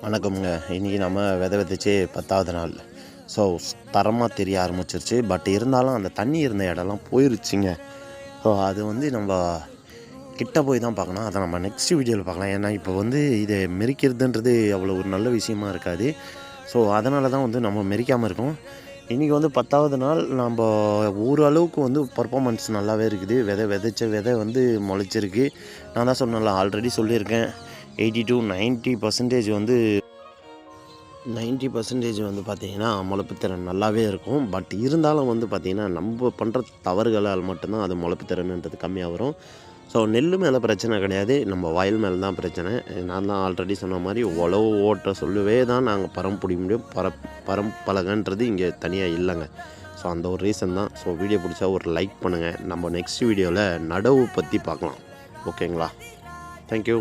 வணக்கம்ங்க. இன்றைக்கி நம்ம விதைச்சி 10வது நாள். ஸோ தரமாக தெரிய ஆரம்பிச்சிருச்சு. பட் இருந்தாலும் அந்த தண்ணி இருந்த இடம்லாம் போயிருச்சுங்க. ஸோ அது நம்ம கிட்ட போய் தான் பார்க்கணும். அதை நம்ம நெக்ஸ்ட் வீடியோவில் பார்க்கலாம். ஏன்னா இப்போ இதை மெரிக்கிறதுன்றது அவ்வளோ ஒரு நல்ல விஷயமா இருக்காது. ஸோ அதனால தான் நம்ம மெரிக்காமல் இருக்கோம். இன்றைக்கி 10வது நாள். நம்ம ஓரளவுக்கு பர்ஃபார்மன்ஸ் நல்லாவே இருக்குது. விதைச்ச விதை முளைச்சிருக்கு. நான் தான் சொன்னேன்ல, ஆல்ரெடி சொல்லியிருக்கேன். 80 to 90% 90% பார்த்திங்கன்னா முளைப்புத்திறன் நல்லாவே இருக்கும். பட் இருந்தாலும் பார்த்திங்கன்னா நம்ம பண்ணுற தவறுகளால் மட்டும்தான் அது முளைப்புத்திறன்ன்றது கம்மியாக வரும். ஸோ நெல் மேலே பிரச்சனை கிடையாது, நம்ம வயல் மேலே தான் பிரச்சனை. நான் தான் ஆல்ரெடி சொன்ன மாதிரி உழவு ஓட்ட சொல்லவே தான் நாங்கள் பரம் பிடிக்க முடியும். பழகன்றது இங்கே தனியாக இல்லைங்க. ஸோ அந்த ஒரு ரீசன் தான். ஸோ வீடியோ பிடிச்சா ஒரு லைக் பண்ணுங்கள். நம்ம நெக்ஸ்ட் வீடியோவில் நடவு பற்றி பார்க்கலாம். ஓகேங்களா? தேங்க்யூ.